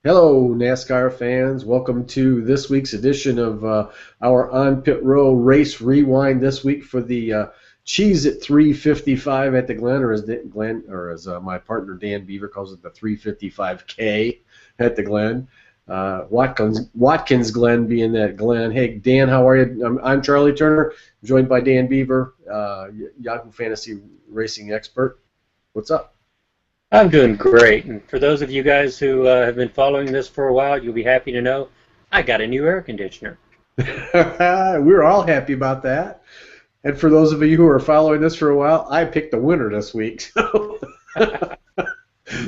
Hello, NASCAR fans. Welcome to this week's edition of our On Pit Row Race Rewind. This week for the Cheese at 355 at the Glen, or as my partner Dan Beaver calls it, the 355K at the Glen. Watkins Glen being that Glen. Hey, Dan, how are you? I'm Charlie Turner, joined by Dan Beaver, Yahoo Fantasy Racing expert. What's up? I'm doing great, and for those of you guys who have been following this for a while, you'll be happy to know I got a new air conditioner. We're all happy about that. And for those of you who are following this for a while, I picked the winner this week.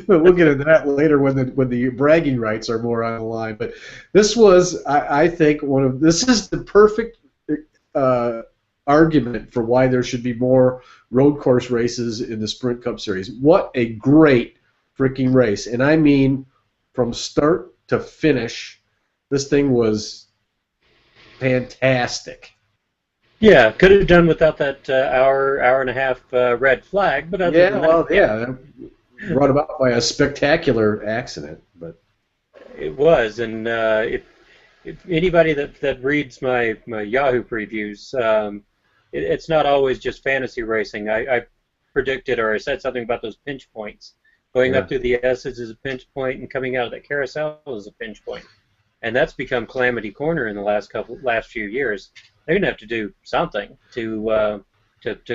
But we'll get into that later when the bragging rights are more on the line. But this was, I think, this is the perfect uh, argument for why there should be more road course races in the Sprint Cup Series. What a great freaking race! And I mean, from start to finish, this thing was fantastic. Yeah, could have done without that hour and a half red flag, but other Yeah, than that, well, yeah, brought about by a spectacular accident. But it was. And if anybody that reads my Yahoo previews, it's not always just fantasy racing. I predicted or I said something about those pinch points. Going yeah, up to the S's is a pinch point, and coming out of that carousel is a pinch point. And that's become calamity corner in the last few years. They're gonna have to do something to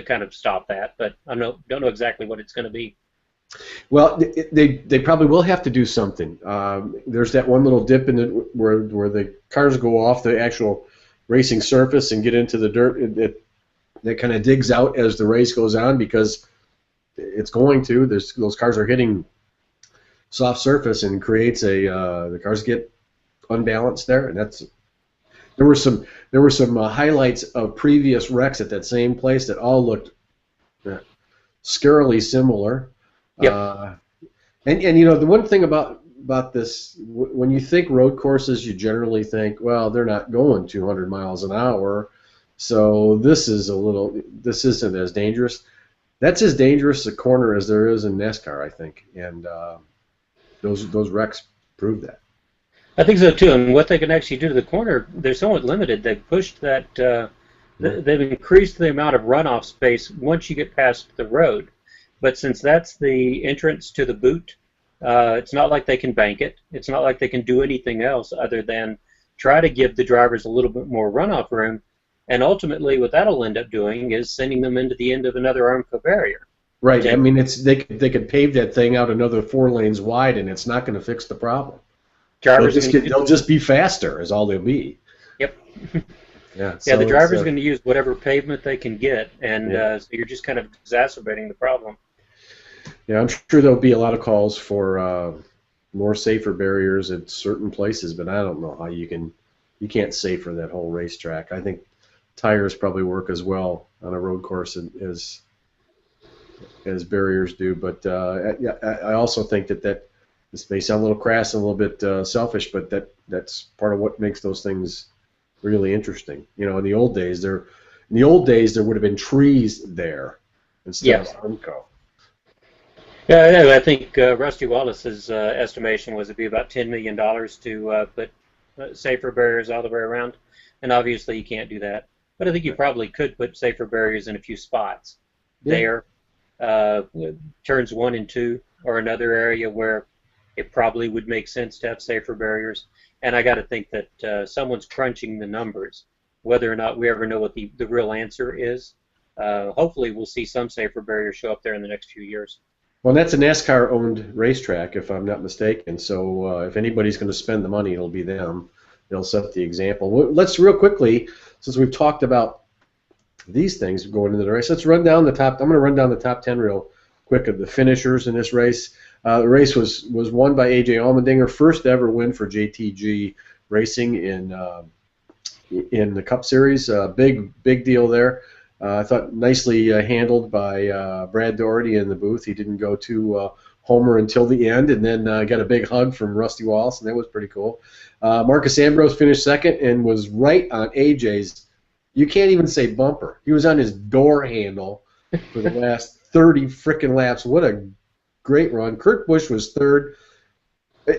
kind of stop that, but don't know exactly what it's going to be. well, they probably will have to do something. There's that one little dip in it where the cars go off the actual racing surface and get into the dirt. That kind of digs out as the race goes on because it's going to. Those cars are hitting soft surface and creates the cars get unbalanced there, and there were some highlights of previous wrecks at that same place that all looked uh, scarily similar. Yep. Uh, and the one thing about this, when you think road courses, you generally think, well, they're not going 200 miles an hour, so this isn't as dangerous. That's as dangerous a corner as there is in NASCAR, I think, and those wrecks prove that. I think so too. And what they can actually do to the corner, they're somewhat limited. They've pushed that. Yeah. They've increased the amount of runoff space once you get past the road. But since that's the entrance to the boot, it's not like they can bank it. It's not like they can do anything else other than try to give the drivers a little bit more runoff room. And ultimately, what that'll end up doing is sending them into the end of another Armco barrier. Right. I And mean, they could pave that thing out another 4 lanes wide, and it's not going to fix the problem. drivers are going to use. They'll just be faster, is all they'll be. Yep. Yeah. Yeah, the So it's driver's going to use whatever pavement they can get, and yeah, so you're just kind of exacerbating the problem. yeah. I'm sure there'll be a lot of calls for more safer barriers at certain places, but I don't know how you can't safer that whole racetrack. I think tires probably work as well on a road course as barriers do, but yeah, I also think that this may sound a little crass and a little bit selfish, but that's part of what makes those things really interesting. In the old days there would have been trees there instead of Yes. Armco. Yeah, I think Rusty Wallace's estimation was it'd be about $10 million to put safer barriers all the way around, and obviously you can't do that. But I think you probably could put safer barriers in a few spots. Yeah, There, turns 1 and 2, or another area where it probably would make sense to have safer barriers. And I got to think that someone's crunching the numbers, whether or not we ever know what the real answer is. Hopefully, we'll see some safer barriers show up there in the next few years. well, that's a NASCAR-owned racetrack, if I'm not mistaken. So if anybody's going to spend the money, it'll be them. They'll set the example. Let's real quickly, since we've talked about these things going into the race, let's run down the top. I'm going to run down the top 10 real quick of the finishers in this race. The race was won by A.J. Allmendinger, first ever win for JTG Racing in the Cup Series. Big deal there. I thought nicely handled by Brad Doherty in the booth. He didn't go to homer until the end, and then got a big hug from Rusty Wallace, and that was pretty cool. Marcus Ambrose finished second and was right on AJ's. You can't even say bumper. He was on his door handle for the last 30 frickin' laps. What a great run. Kurt Busch was third.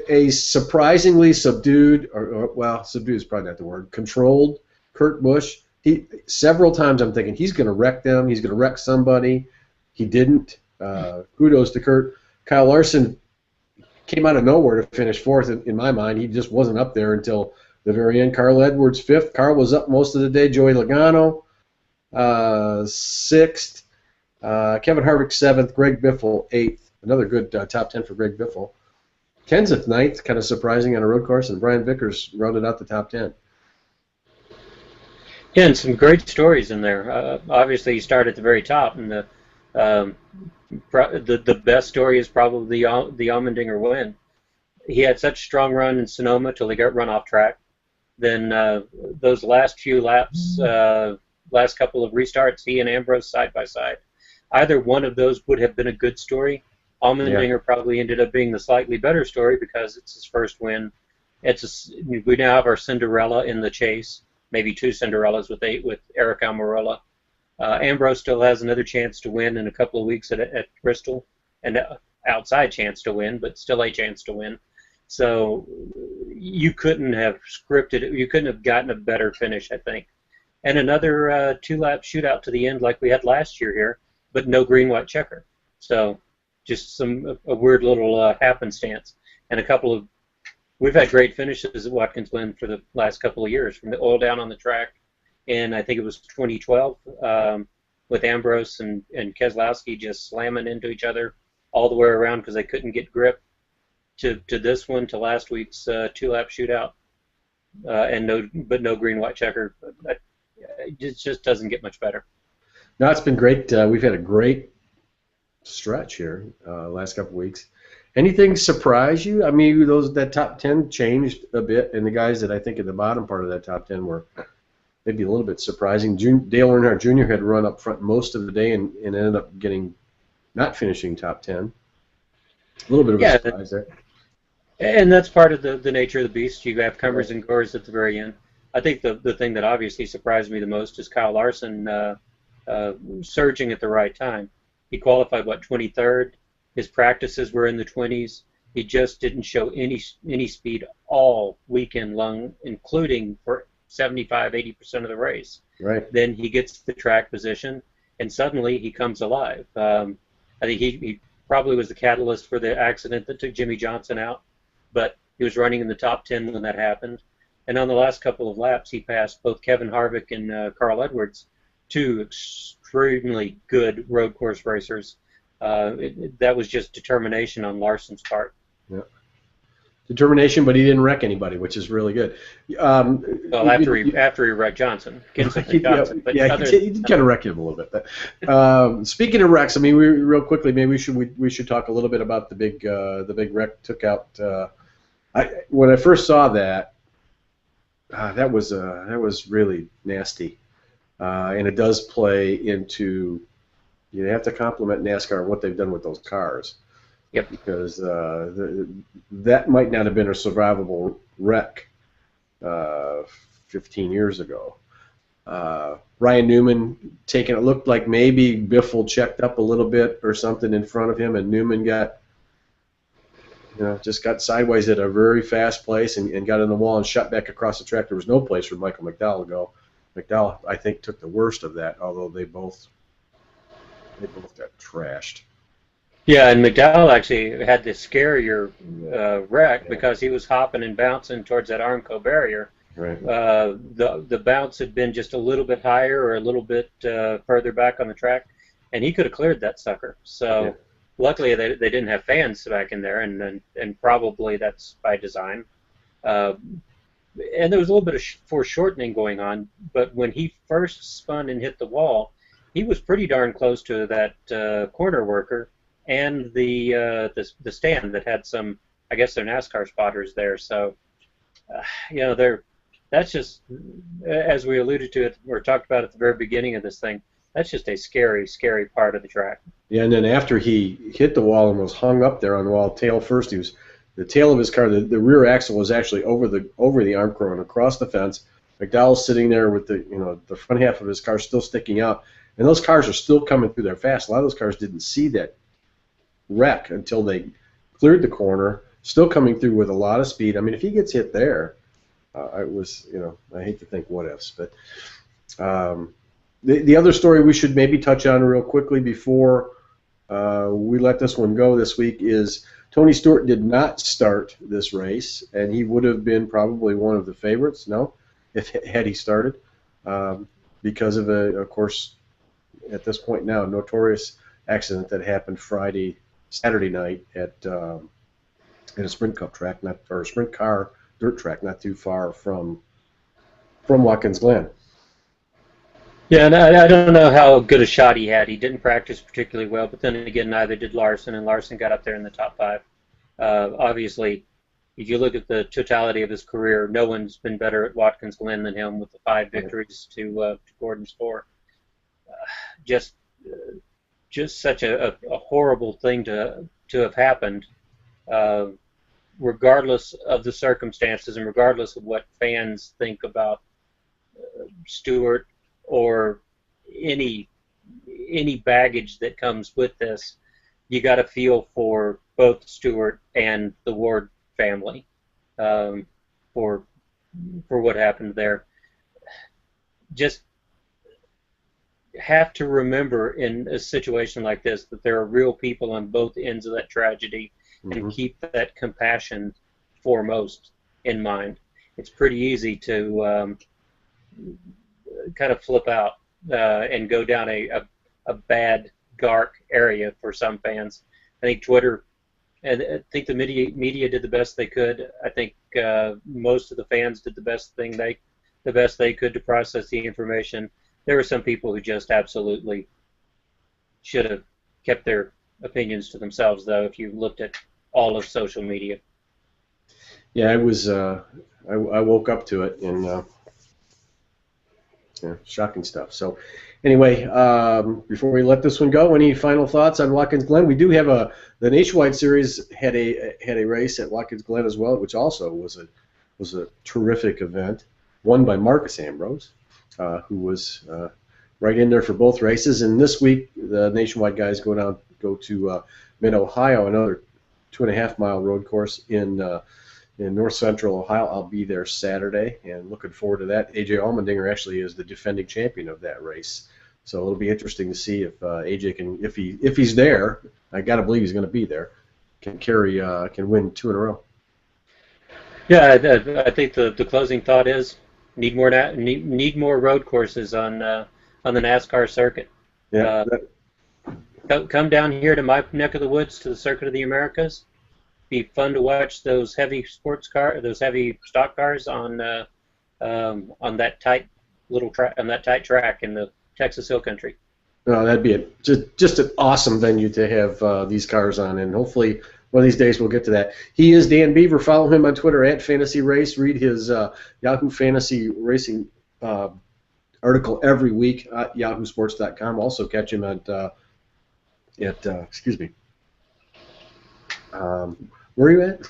a surprisingly subdued, or well, subdued is probably not the word, controlled Kurt Busch. Several times I'm thinking he's going to wreck them. He's going to wreck somebody. He didn't. Kudos to Kurt. Kyle Larson came out of nowhere to finish fourth. In my mind, he just wasn't up there until the very end. Carl Edwards fifth. Carl was up most of the day. Joey Logano sixth. Kevin Harvick seventh. Greg Biffle eighth. Another good top 10 for Greg Biffle. Kenseth ninth, kind of surprising on a road course, and Brian Vickers rounded out the top 10. Yeah, and some great stories in there. Obviously, he started at the very top, and the best story is probably the Allmendinger win. He had such a strong run in Sonoma till he got run off track. Then those last few laps, last couple of restarts, he and Ambrose side by side. Either one of those would have been a good story. Allmendinger probably ended up being the slightly better story because it's his first win. We now have our Cinderella in the chase, maybe two Cinderellas with Eric Almirola. Ambrose still has another chance to win in a couple of weeks at Bristol, and outside chance to win, but still a chance to win. So you couldn't have scripted it. You couldn't have gotten a better finish, I think. And another two-lap shootout to the end like we had last year here, but no green-white checker. So just a weird little happenstance. And we've had great finishes at Watkins Glen for the last couple of years, from the oil down on the track, and I think it was 2012 with Ambrose and Keselowski just slamming into each other all the way around because they couldn't get grip, to this one, to last week's two-lap shootout, and no green-white checker. It just doesn't get much better. No, it's been great. We've had a great stretch here last couple of weeks. Anything surprise you? I mean, that top 10 changed a bit, and the guys that I think at the bottom part of that top 10 were maybe a little bit surprising. Dale Earnhardt Jr. had run up front most of the day and ended up not finishing top 10. A little bit of a surprise there. And that's part of the nature of the beast. You have comers and goers at the very end. I think the thing that obviously surprised me the most is Kyle Larson surging at the right time. He qualified, 23rd? His practices were in the 20s. He just didn't show any speed all weekend long, including for 75-80% of the race. Right. Then he gets the track position, and suddenly he comes alive. I think he probably was the catalyst for the accident that took Jimmy Johnson out, but he was running in the top 10 when that happened. And on the last couple of laps, he passed both Kevin Harvick and Carl Edwards, two extremely good road course racers. That was just determination on Larson's part. Yeah. Determination, but he didn't wreck anybody, which is really good. Well, after he wrecked Johnson, he did kind of wreck him a little bit. But speaking of wrecks, I mean, real quickly, maybe we should talk a little bit about the big wreck took out. When I first saw that, that was really nasty, and it does play into. You have to compliment NASCAR on what they've done with those cars. Yep. Because that might not have been a survivable wreck 15 years ago. Ryan Newman it looked like maybe Biffle checked up a little bit or something in front of him, and Newman just got sideways at a very fast place and got in the wall and shot back across the track. There was no place for Michael McDowell to go. McDowell, I think, took the worst of that, although they both got trashed. Yeah, and McDowell actually had the scarier wreck because he was hopping and bouncing towards that Armco barrier. Right. The bounce had been just a little bit higher or a little bit further back on the track, and he could have cleared that sucker. So luckily they didn't have fans back in there, and probably that's by design. And there was a little bit of foreshortening going on, but when he first spun and hit the wall, he was pretty darn close to that corner worker and the stand that had some, I guess they're NASCAR spotters there. So, that's just, as we alluded to it or talked about at the very beginning of this thing, that's just a scary, scary part of the track. Yeah, and then after he hit the wall and was hung up there on the wall, tail first, the tail of his car, the rear axle was actually over the arm crow and across the fence. McDowell's sitting there with the front half of his car still sticking out. And those cars are still coming through there fast. A lot of those cars didn't see that wreck until they cleared the corner, still coming through with a lot of speed. I mean, if he gets hit there, I hate to think what ifs, but the other story we should maybe touch on real quickly before we let this one go this week is Tony Stewart did not start this race, and he would have been probably one of the favorites, had he started, because of of course, at this point now, notorious accident that happened Saturday night at a sprint cup track, or a sprint car dirt track, not too far from Watkins Glen. Yeah, and I don't know how good a shot he had. He didn't practice particularly well, but then again, neither did Larson, and Larson got up there in the top 5. Obviously, if you look at the totality of his career, no one's been better at Watkins Glen than him with the 5 victories to Gordon's 4. Just such a horrible thing to have happened, regardless of the circumstances and regardless of what fans think about Stewart or any baggage that comes with this. You got to feel for both Stewart and the Ward family for what happened there. Just have to remember in a situation like this that there are real people on both ends of that tragedy, and keep that compassion foremost in mind. It's pretty easy to kind of flip out and go down a bad, dark area for some fans. I think Twitter, and I think the media did the best they could. I think most of the fans did the best they could to process the information. There were some people who just absolutely should have kept their opinions to themselves, though, if you looked at all of social media. Yeah, it was. I woke up to it, and shocking stuff. So, anyway, before we let this one go, any final thoughts on Watkins Glen? We do have the Nationwide Series had a race at Watkins Glen as well, which also was a terrific event, won by Marcus Ambrose, who was right in there for both races. And this week, the Nationwide guys go to Mid-Ohio, another 2.5-mile road course in North Central Ohio. I'll be there Saturday, and looking forward to that. AJ Allmendinger actually is the defending champion of that race, so it'll be interesting to see if AJ can, if he's there. I got to believe he's going to be there. Can win 2 in a row. Yeah, I think the closing thought is need more road courses on the NASCAR circuit. Yeah. Come down here to my neck of the woods, to the Circuit of the Americas. Be fun to watch those heavy those heavy stock cars on that tight track in the Texas Hill Country. No, that'd be just an awesome venue to have these cars on, and hopefully one of these days we'll get to that. He is Dan Beaver. Follow him on Twitter at Fantasy Race. Read his Yahoo Fantasy Racing article every week at yahoosports.com. Also catch him at excuse me. Where are you at?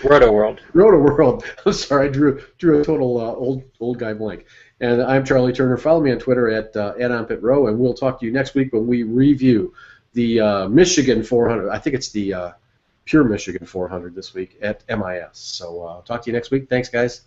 Roto World. Roto World. I'm sorry, I drew a total old guy blank. And I'm Charlie Turner. Follow me on Twitter at @OnPitRow, and we'll talk to you next week when we review the Michigan 400. I think it's the Pure Michigan 400 this week at MIS. So talk to you next week. Thanks, guys.